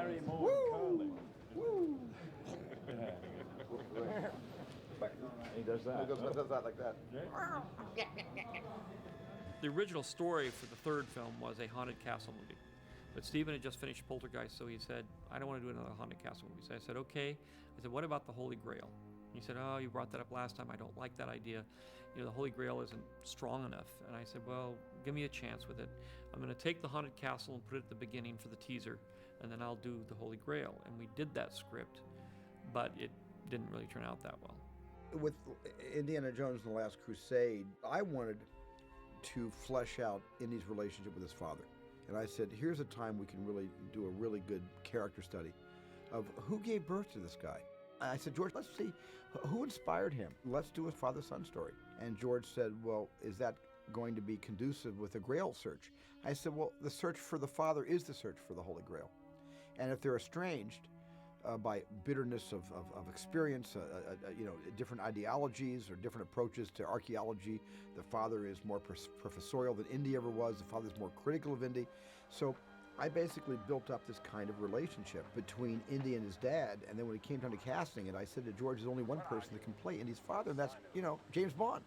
Barry Curly. Woo! He does that. He does that like that. The original story for the third film was a haunted castle movie. But Steven had just finished Poltergeist, so he said, I don't want to do another haunted castle movie. So I said, okay. I said, what about the Holy Grail? He said, oh, you brought that up last time. I don't like that idea. You know, the Holy Grail isn't strong enough. And I said, well, give me a chance with it. I'm going to take the haunted castle and put it at the beginning for the teaser, and then I'll do the Holy Grail. And we did that script, but it didn't really turn out that well. With Indiana Jones and the Last Crusade, I wanted to flesh out Indy's relationship with his father. And I said, here's a time we can really do a really good character study of who gave birth to this guy. I said, George, let's see who inspired him. Let's do a father-son story. And George said, well, is that going to be conducive with a Grail search? I said, well, the search for the father is the search for the Holy Grail. And if they're estranged by bitterness of experience, different ideologies or different approaches to archaeology, the father is more professorial than Indy ever was. The father's more critical of Indy. So I basically built up this kind of relationship between Indy and his dad, and then when it came time to casting it, I said to George, there's only one person that can play Indy's father, and that's, James Bond.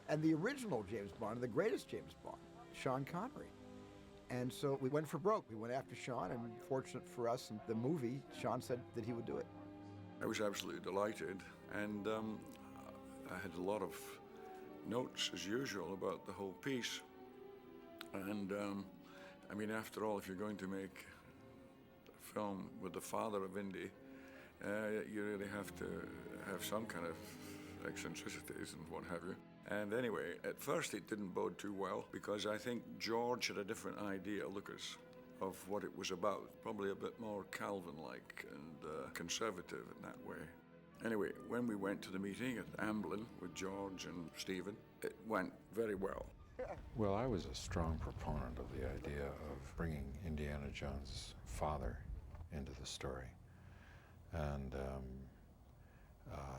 And the original James Bond, and the greatest James Bond, Sean Connery. And so we went for broke. We went after Sean, and fortunate for us in the movie, Sean said that he would do it. I was absolutely delighted, and I had a lot of notes, as usual, about the whole piece. And after all, if you're going to make a film with the father of Indy, you really have to have some kind of eccentricities and what have you. And anyway, at first it didn't bode too well, because I think George had a different idea, Lucas, of what it was about. Probably a bit more Calvin-like and conservative in that way. Anyway, when we went to the meeting at Amblin with George and Stephen, it went very well. Well, I was a strong proponent of the idea of bringing Indiana Jones' father into the story and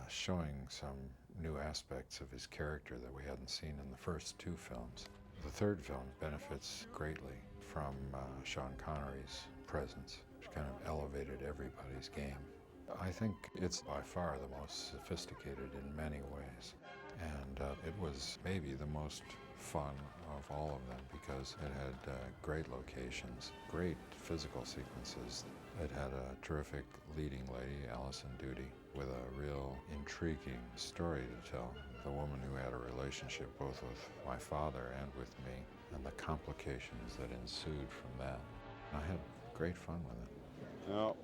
showing some new aspects of his character that we hadn't seen in the first two films. The third film benefits greatly from Sean Connery's presence, which kind of elevated everybody's game. I think it's by far the most sophisticated in many ways, and it was maybe the most fun of all of them because it had great locations, great physical sequences. It had a terrific leading lady, Alison Doody, with a real intriguing story to tell. The woman who had a relationship both with my father and with me, and the complications that ensued from that. I had great fun with it. No,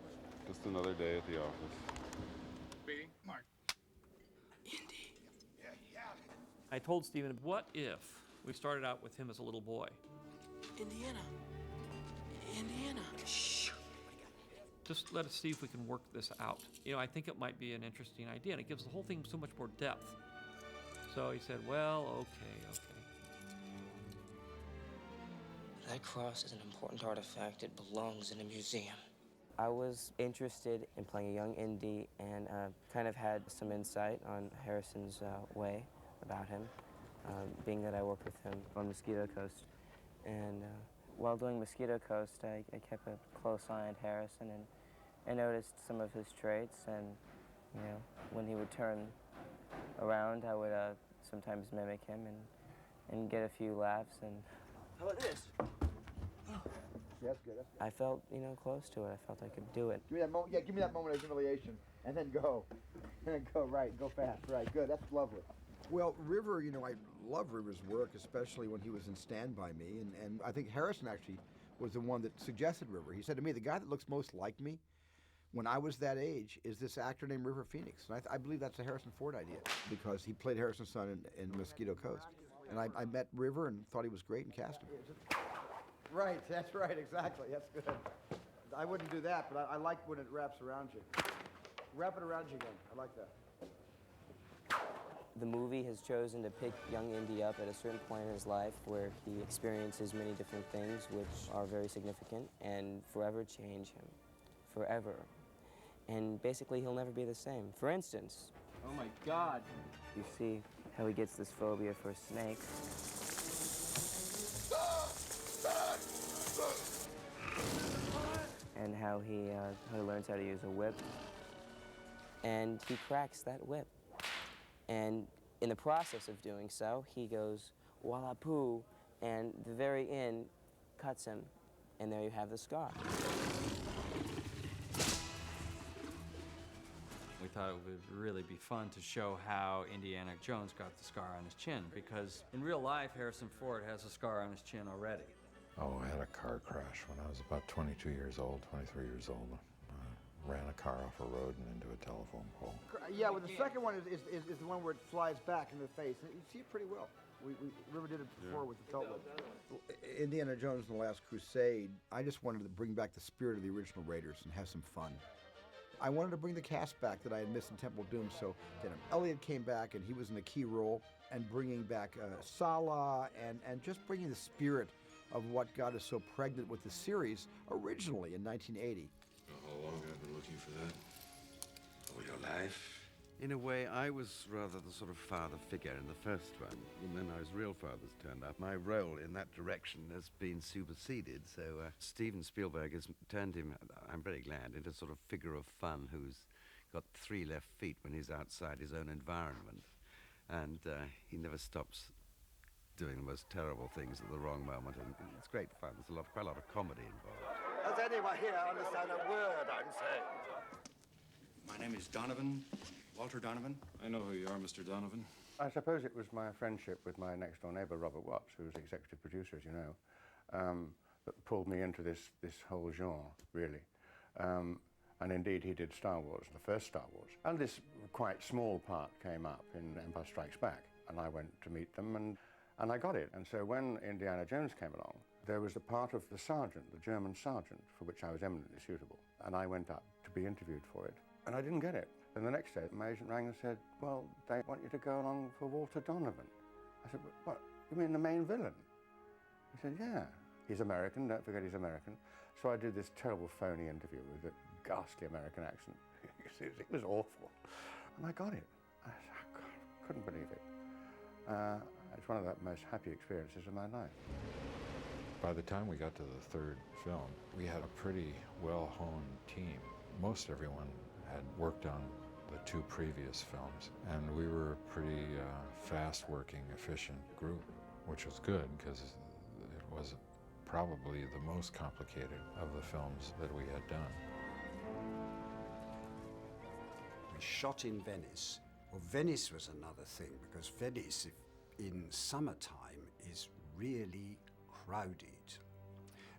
just another day at the office. Beating? Mark. Indy. I told Stephen, what if we started out with him as a little boy? Indiana. Shh. Just let us see if we can work this out. I think it might be an interesting idea, and it gives the whole thing so much more depth. So he said, well, okay. That cross is an important artifact. It belongs in a museum. I was interested in playing a young Indy and kind of had some insight on Harrison's way about him, being that I worked with him on Mosquito Coast. And while doing Mosquito Coast, I kept a close eye on Harrison, and I noticed some of his traits. And when he would turn around, I would sometimes mimic him and get a few laughs. And how about this? That's good. I felt, close to it. I felt I could do it. Give me that moment. Yeah, give me that moment of humiliation, and then go, right, go fast. Right, good. That's lovely. Well, River, I love River's work, especially when he was in Stand By Me, and I think Harrison actually was the one that suggested River. He said to me, the guy that looks most like me when I was that age is this actor named River Phoenix. And I believe that's a Harrison Ford idea, because he played Harrison's son in Mosquito Coast. And I met River and thought he was great and cast him. Right, that's right, exactly. That's good. I wouldn't do that, but I like when it wraps around you. Wrap it around you again. I like that. The movie has chosen to pick young Indy up at a certain point in his life where he experiences many different things which are very significant and forever change him. Forever. And basically, he'll never be the same. For instance... Oh my God! You see how he gets this phobia for snakes. And how he learns how to use a whip. And he cracks that whip. And in the process of doing so, he goes, "Walla poo," and the very end cuts him, and there you have the scar. We thought it would really be fun to show how Indiana Jones got the scar on his chin, because in real life, Harrison Ford has a scar on his chin already. Oh, I had a car crash when I was about 22 years old, 23 years old. Ran a car off a road and into a telephone pole. Yeah, well, the second one is the one where it flies back in the face. You see it pretty well. River did it before with the felt whip. Indiana Jones and the Last Crusade, I just wanted to bring back the spirit of the original Raiders and have some fun. I wanted to bring the cast back that I had missed in Temple of Doom, so Denham Elliott came back, and he was in a key role, and bringing back Sallah, and just bringing the spirit of what got us so pregnant with the series originally in 1980. How long have I been looking for that? All your life? In a way, I was rather the sort of father figure in the first one, and then those real fathers turned up. My role in that direction has been superseded, so Steven Spielberg has turned him, I'm very glad, into a sort of figure of fun who's got 3 left feet when he's outside his own environment. And he never stops doing the most terrible things at the wrong moment, and it's great fun. There's quite a lot of comedy involved. Does anyone here understand a word I'm saying? My name is Donovan, Walter Donovan. I know who you are, Mr. Donovan. I suppose it was my friendship with my next-door neighbor, Robert Watts, who was executive producer, as you know, that pulled me into this whole genre, really. And indeed, he did Star Wars, the first Star Wars. And this quite small part came up in Empire Strikes Back, and I went to meet them, and I got it. And so when Indiana Jones came along, there was the part of the sergeant, the German sergeant, for which I was eminently suitable. And I went up to be interviewed for it, and I didn't get it. And the next day, my agent rang and said, "Well, they want you to go along for Walter Donovan." I said, "What, you mean the main villain?" He said, "Yeah. He's American, don't forget he's American." So I did this terrible phony interview with a ghastly American accent. It was awful. And I got it. I couldn't believe it. It's one of the most happy experiences of my life. By the time we got to the third film, we had a pretty well-honed team. Most everyone had worked on the 2 previous films, and we were a pretty fast-working, efficient group, which was good because it was probably the most complicated of the films that we had done. We shot in Venice. Well, Venice was another thing, because Venice, in summertime, is really crowded.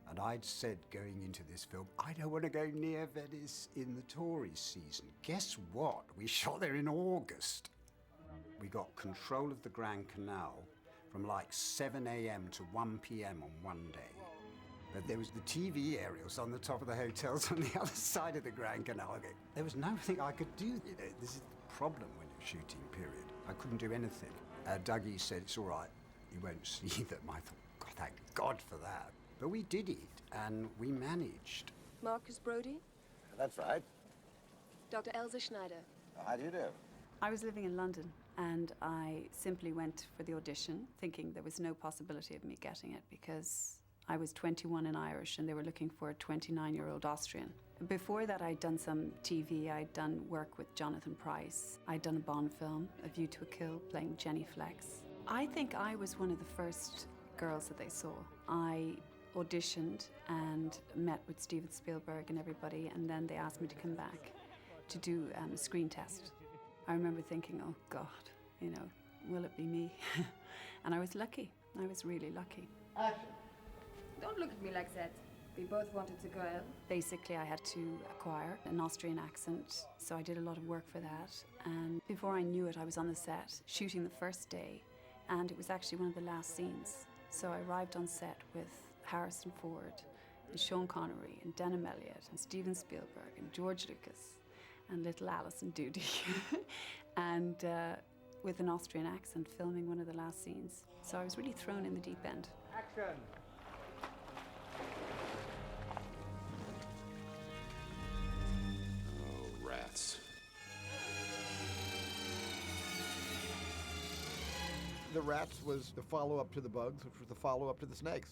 And I'd said going into this film, I don't want to go near Venice in the tourist season. Guess what? We shot there in August. We got control of the Grand Canal from like 7 a.m. to 1 p.m. on one day. But there was the TV aerials on the top of the hotels on the other side of the Grand Canal. There was nothing I could do. You know, this is the problem when you're shooting, period. I couldn't do anything. Dougie said, "It's all right, you won't see them." I thought, God, thank God for that. But we did it, and we managed. Marcus Brody? That's right. Dr. Elsa Schneider. How do you do? I was living in London, and I simply went for the audition, thinking there was no possibility of me getting it, because I was 21 and Irish, and they were looking for a 29-year-old Austrian. Before that, I'd done some TV. I'd done work with Jonathan Pryce. I'd done a Bond film, A View to a Kill, playing Jenny Flex. I think I was one of the first girls that they saw. I auditioned and met with Steven Spielberg and everybody, and then they asked me to come back to do a screen test. I remember thinking, oh God, you know, will it be me? And I was lucky. I was really lucky. Action. Don't look at me like that. We both wanted to go. Basically, I had to acquire an Austrian accent, so I did a lot of work for that. And before I knew it, I was on the set, shooting the first day, and it was actually one of the last scenes. So I arrived on set with Harrison Ford, and Sean Connery, and Denham Elliott, and Steven Spielberg, and George Lucas, and little Alison Doody, and with an Austrian accent, filming one of the last scenes. So I was really thrown in the deep end. Action! Oh, rats. The Rats was the follow-up to the Bugs, which was the follow-up to the Snakes.